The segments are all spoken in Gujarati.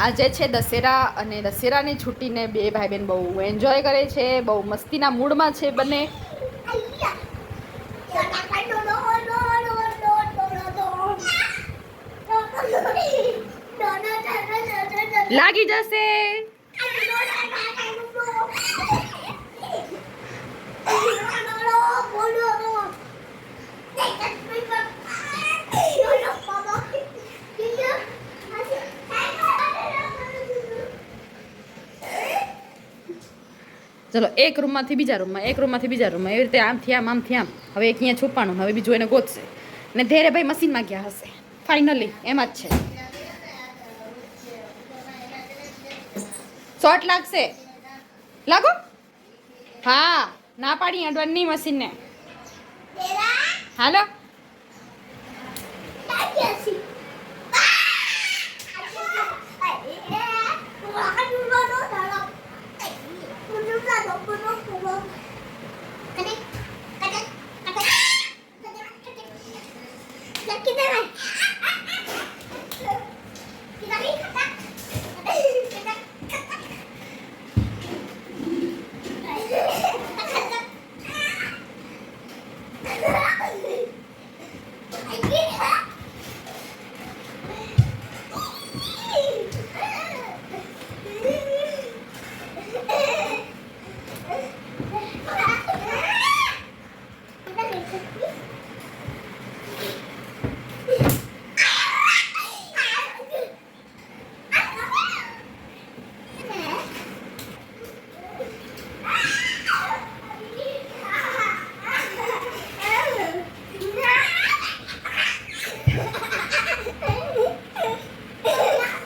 આજે છે દશેરા અને દશેરાની છૂટીને બે ભાઈ બહેન બહુ એન્જોય કરે છે, બહુ મસ્તીના મૂડમાં છે બંને. લાગી જશે. ચલો એક રૂમમાંથી બીજા રૂમમાં, એક રૂમમાંથી બીજા રૂમમાં, એવી રીતે આમથી આમ આમથી આમ. હવે એક અહીંયા છુપાણું, હવે બીજું એને ગોતશે ને ધેરે ભાઈ મશીનમાં ગયા હશે. ફાઇનલી એમ જ છે. શોર્ટ લાગશે. લાગો. હા ના પાડી અડવાની મશીનને. હાલો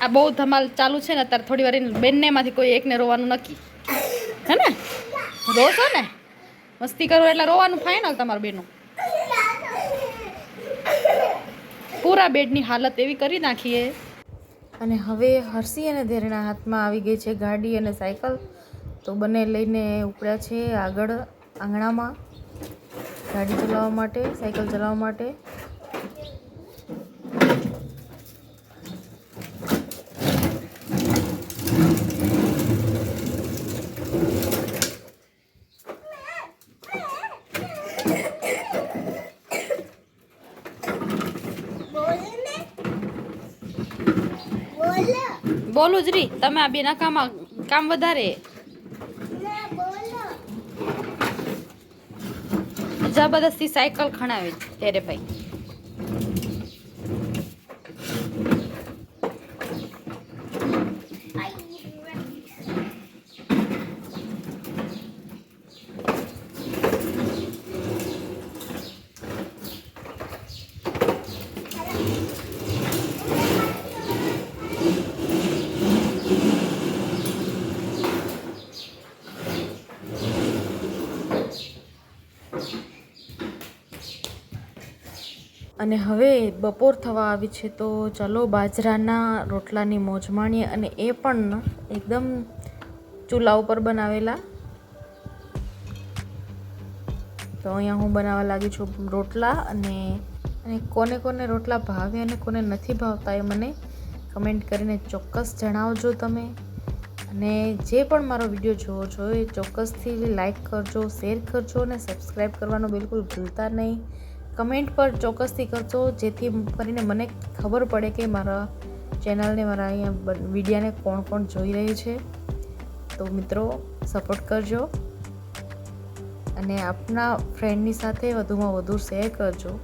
આ બહુ ધમાલ ચાલુ છે ને અત્યારે. થોડી વાર બંનેમાંથી કોઈ એકને રોવાનું નક્કી હે ને. રોશો ને મસ્તી કરો એટલે રોવાનું ફાઇનલ તમારું બેનું. પૂરા બેડની હાલત એવી કરી નાખીએ. અને હવે હર્ષી અને ધેરણા હાથમાં આવી ગઈ છે ગાડી અને સાયકલ. તો બંને લઈને ઉપડ્યા છે આગળ આંગણામાં ગાડી ચલાવવા માટે, સાયકલ ચલાવવા માટે. બોલું જ રી તમે આ બેના કામ વધારે જબરદસ્તી સાયકલ ખણાવે ત્યારે ભાઈ. અને હવે બપોર થવા આવી છે તો ચલો બાજરાના રોટલાની મોજ માણીએ. અને એ પણ એકદમ ચૂલા ઉપર બનાવેલા. તો અહીંયા હું બનાવવા લાગી છું રોટલા. અને કોને કોને રોટલા ભાવે અને કોને નથી ભાવતા એ મને કમેન્ટ કરીને ચોક્કસ જણાવજો તમે. અને જે પણ મારો વિડીયો જોવો છો એ ચોક્કસથી લાઈક કરજો, શેર કરજો અને સબસ્ક્રાઈબ કરવાનું બિલકુલ ભૂલતા નહીં. કમેન્ટ પર ચોક્કસથી કરજો જેથી કરીને મને ખબર પડે કે મારા ચેનલને, મારા અહીંયા વિડીયાને કોણ કોણ જોઈ રહ્યું છે. તો મિત્રો સપોર્ટ કરજો અને આપના ફ્રેન્ડની સાથે વધુમાં વધુ શેર કરજો.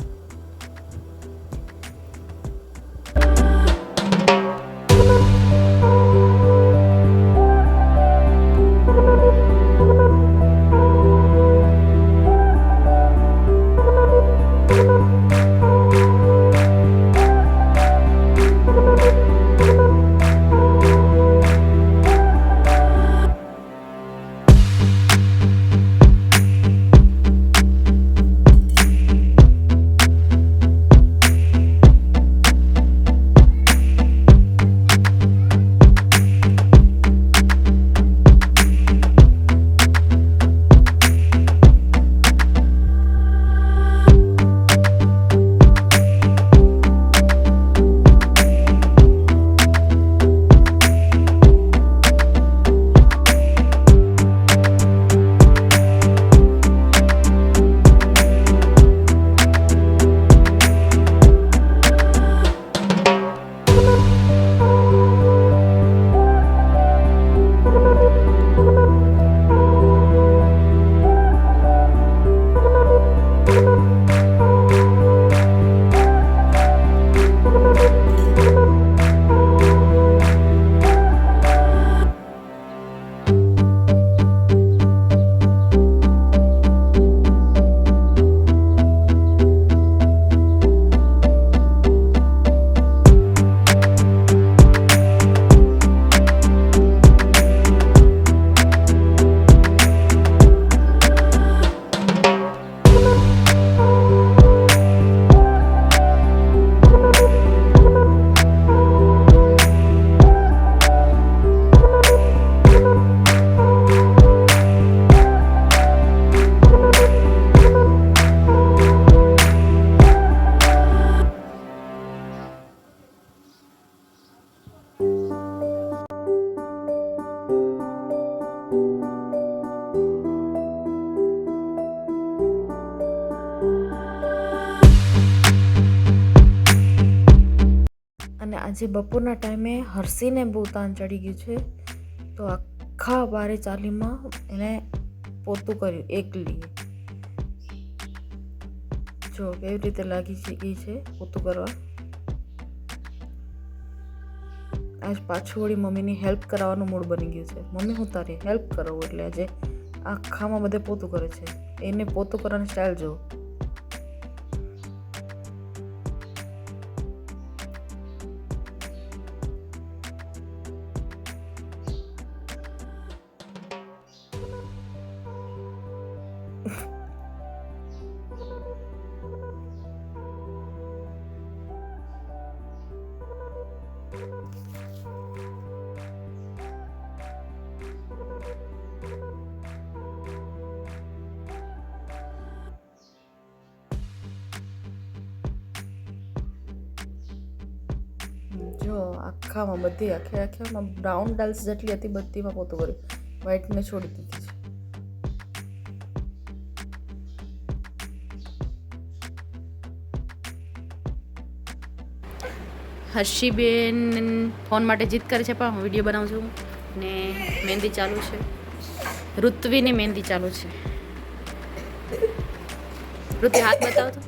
આજે બપોરના ટાઈમે હર્ષીને બહુ તાન ચડી ગયું છે, તો આખા બારે ચાલીમાં એને પોતું કર્યું એકલી. જો કેવી રીતે લાગી ગઈ છે પોતું કરવા. આજ પાછું વળી મમ્મીની હેલ્પ કરાવવાનું મૂડ બની ગયું છે. મમ્મી હું તારી હેલ્પ કરાવું, એટલે આજે આખામાં બધે પોતું કરે છે. એને પોતું કરવાની સ્ટાઇલ જો. જો આખામાં બધી આખામાં બ્રાઉન ડાલ્સ જેટલી હતી બધીમાં પોતું કર્યું. વ્હાઈટને છોડી દીધી છે. હર્ષીબેન ફોન માટે જીદ કરે છે, પણ હું વિડીયો બનાવું છું ને મહેંદી ચાલુ છે. ઋત્વીની મહેંદી ચાલુ છે. ઋત્વી હાથ બતાવો તો.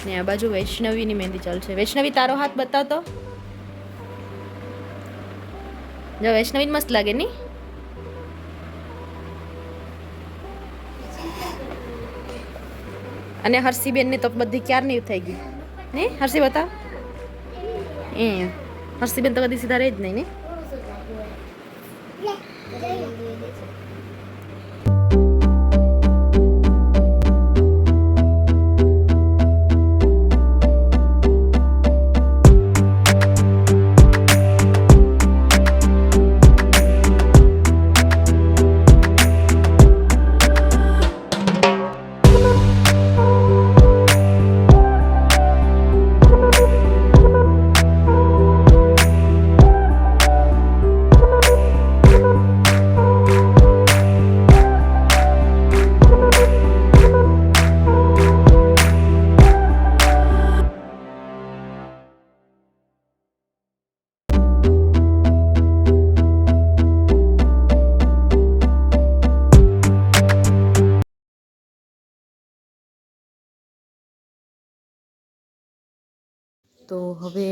ને આ બાજુ વૈષ્ણવીની મહેંદી ચાલુ છે. વૈષ્ણવી તારો હાથ બતાવ તો. જો વૈષ્ણવી મસ્ત લાગે ની. અને હર્ષીબેનની તો બધી ક્યારની થઈ ગઈ ને. હર્ષી બતાવ. હર્ષીબેન તો કદી સીધા રહે જ નહીં ને. તો હવે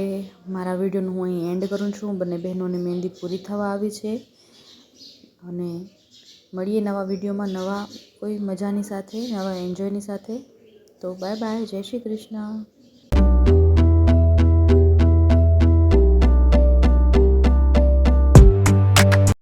મારા વિડીયોનું હું અહીં એન્ડ કરું છું. બંને બહેનોની મહેંદી પૂરી થવા આવી છે, અને મળીએ નવા વિડીયોમાં નવા કોઈ મજાની સાથે, નવા એન્જોયની સાથે. તો બાય બાય, જય શ્રી કૃષ્ણ.